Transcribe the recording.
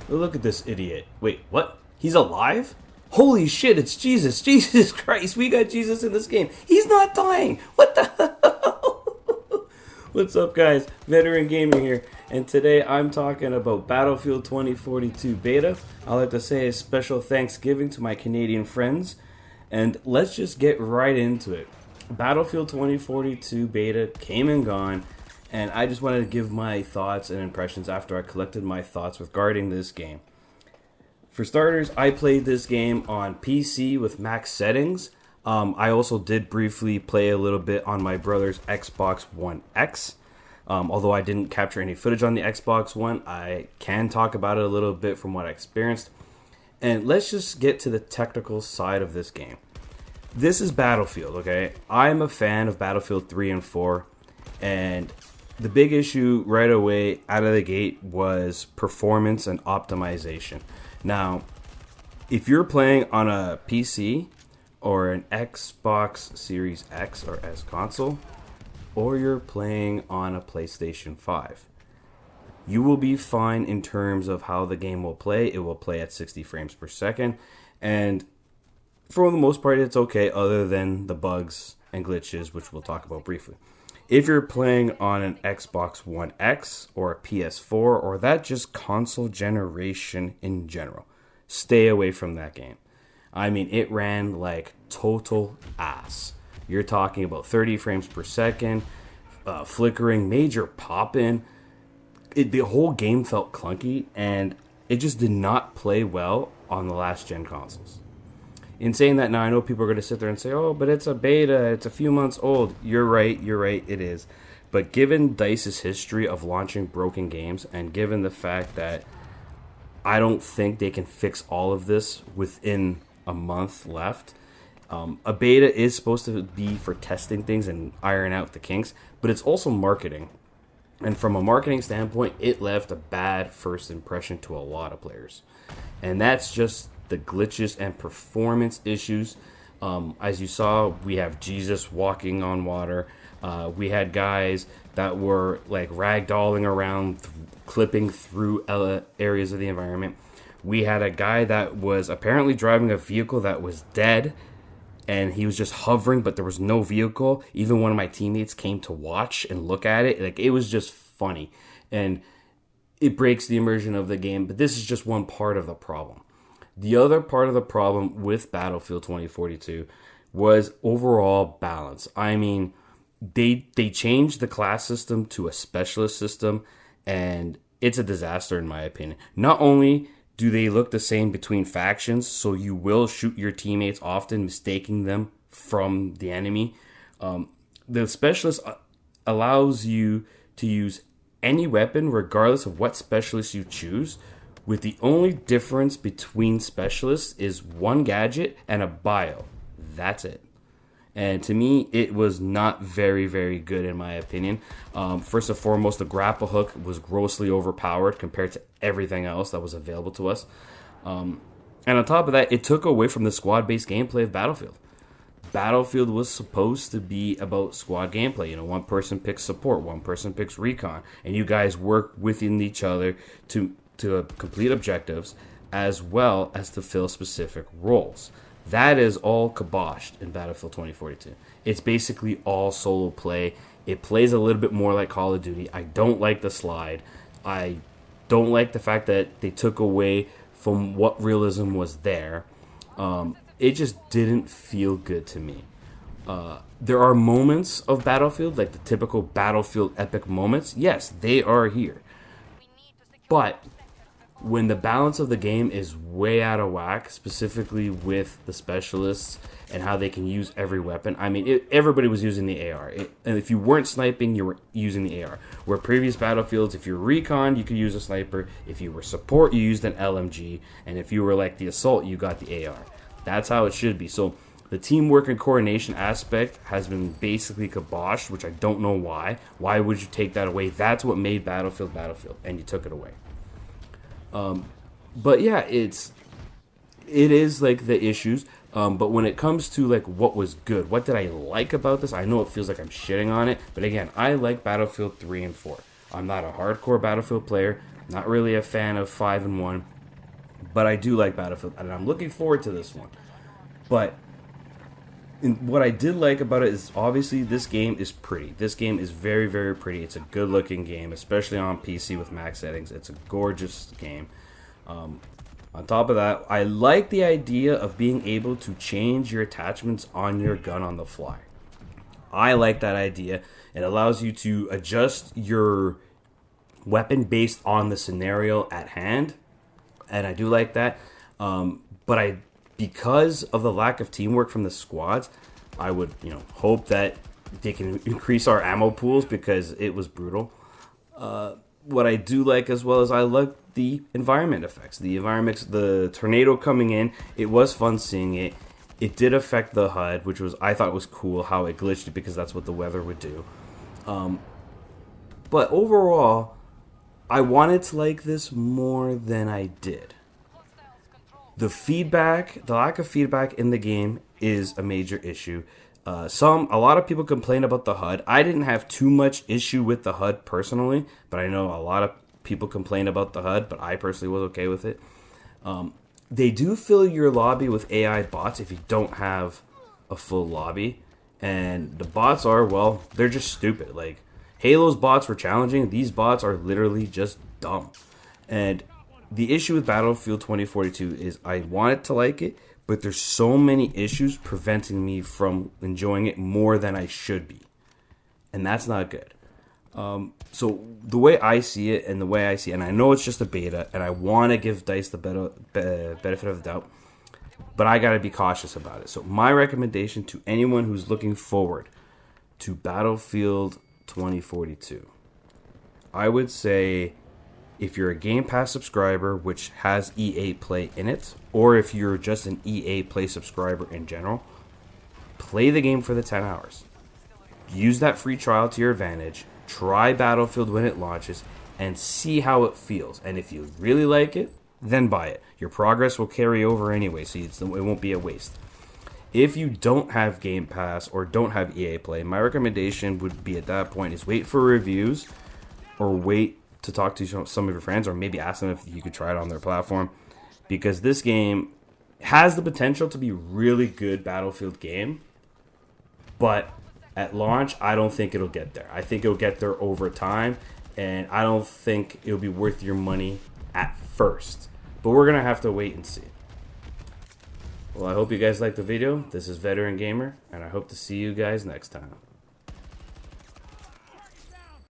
Look at this idiot. Wait, what? He's alive? Holy shit, it's Jesus. Jesus Christ, we got Jesus in this game. He's not dying. What the hell? What's up, guys? Veteran Gamer here. And today I'm talking about Battlefield 2042 Beta. I'd like to say a special Thanksgiving to my Canadian friends. And let's just get right into it. Battlefield 2042 Beta came and gone. And I just wanted to give my thoughts and impressions after I collected my thoughts regarding this game. For starters, I played this game on PC with max settings. I also did briefly play a little bit on my brother's Xbox One X. Although I didn't capture any footage on the Xbox One, I can talk about it a little bit from what I experienced. And let's just get to the technical side of this game. This is Battlefield, okay? I'm a fan of Battlefield 3 and 4. And the big issue right away out of the gate was performance and optimization. Now, if you're playing on a PC or an Xbox Series X or S console, or you're playing on a PlayStation 5, you will be fine in terms of how the game will play. It will play at 60 frames per second, and for the most part, it's okay other than the bugs and glitches, which we'll talk about briefly. If you're playing on an Xbox One X or a PS4 or that just console generation in general, stay away from that game. I mean, it ran like total ass. You're talking about 30 frames per second, flickering, major pop-in. The whole game felt clunky, and it just did not play well on the last gen consoles. In saying that, now I know people are going to sit there and say, oh, but it's a beta, it's a few months old. You're right, it is. But given DICE's history of launching broken games, and given the fact that I don't think they can fix all of this within a month left, a beta is supposed to be for testing things and iron out the kinks, but it's also marketing. And from a marketing standpoint, it left a bad first impression to a lot of players. And that's just the glitches and performance issues. As you saw, we have Jesus walking on water. We had guys that were like ragdolling around, clipping through areas of the environment. We had a guy that was apparently driving a vehicle that was dead, and he was just hovering, but there was no vehicle. Even one of my teammates came to watch and look at it. Like, it was just funny, and it breaks the immersion of the game. But this is just one part of the problem. The other part of the problem with Battlefield 2042 was overall balance. I mean, they changed the class system to a specialist system, and it's a disaster in my opinion. Not only do they look the same between factions, so you will shoot your teammates often, mistaking them from the enemy. The specialist allows you to use any weapon regardless of what specialist you choose, with the only difference between specialists is one gadget and a bio. That's it. And to me, it was not very, very good in my opinion. First and foremost, the grapple hook was grossly overpowered compared to everything else that was available to us. And on top of that, it took away from the squad-based gameplay of Battlefield. Battlefield was supposed to be about squad gameplay. You know, one person picks support, one person picks recon, and you guys work within each other to complete objectives as well as to fill specific roles. That is all kiboshed in Battlefield 2042. It's basically all solo play. It plays a little bit more like Call of Duty. I don't like the slide. I don't like the fact that they took away from what realism was there. It just didn't feel good to me. There are moments of Battlefield, like the typical Battlefield epic moments. Yes, they are here. But when the balance of the game is way out of whack, specifically with the specialists and how they can use every weapon. I mean, everybody was using the AR. And if you weren't sniping, you were using the AR. Where previous Battlefields, if you're recon, you could use a sniper. If you were support, you used an LMG. And if you were like the assault, you got the AR. That's how it should be. So the teamwork and coordination aspect has been basically kiboshed, which I don't know why. Why would you take that away? That's what made Battlefield Battlefield, and you took it away. But yeah, it is like the issues. But when it comes to like what was good, what did I like about this? I know it feels like I'm shitting on it, but again, I like Battlefield 3 and 4. I'm not a hardcore Battlefield player, not really a fan of 5 and 1. But I do like Battlefield, and I'm looking forward to this one. But what I did like about it is obviously this game is pretty. This game is very, very pretty. It's a good looking game, especially on PC with max settings. It's a gorgeous game. On top of that, I like the idea of being able to change your attachments on your gun on the fly. I like that idea. It allows you to adjust your weapon based on the scenario at hand, and I do like that. But because of the lack of teamwork from the squads, I would hope that they can increase our ammo pools because it was brutal. What I do like as well is I like the environment effects. The tornado coming in, it was fun seeing it. It did affect the HUD, which I thought was cool how it glitched because that's what the weather would do. But overall, I wanted to like this more than I did. The lack of feedback in the game is a major issue. A lot of people complain about the HUD. I didn't have too much issue with the HUD personally, but I know a lot of people complain about the HUD, but I personally was okay with it. They do fill your lobby with AI bots if you don't have a full lobby. And the bots they're just stupid. Like, Halo's bots were challenging. These bots are literally just dumb. And the issue with Battlefield 2042 is I wanted to like it, but there's so many issues preventing me from enjoying it more than I should be. And that's not good. So the way I see it, and I know it's just a beta, and I want to give DICE the benefit of the doubt, but I got to be cautious about it. So my recommendation to anyone who's looking forward to Battlefield 2042, I would say if you're a Game Pass subscriber, which has EA Play in it, or if you're just an EA Play subscriber in general, play the game for the 10 hours. Use that free trial to your advantage. Try Battlefield when it launches and see how it feels. And if you really like it, then buy it. Your progress will carry over anyway, so it won't be a waste. If you don't have Game Pass or don't have EA Play, my recommendation would be at that point is wait for reviews or wait to talk to some of your friends or maybe ask them if you could try it on their platform, because this game has the potential to be a really good Battlefield game, but at launch, I don't think it'll get there. I think it'll get there over time, and I don't think it'll be worth your money at first. But we're going to have to wait and see. Well, I hope you guys liked the video. This is Veteran Gamer, and I hope to see you guys next time.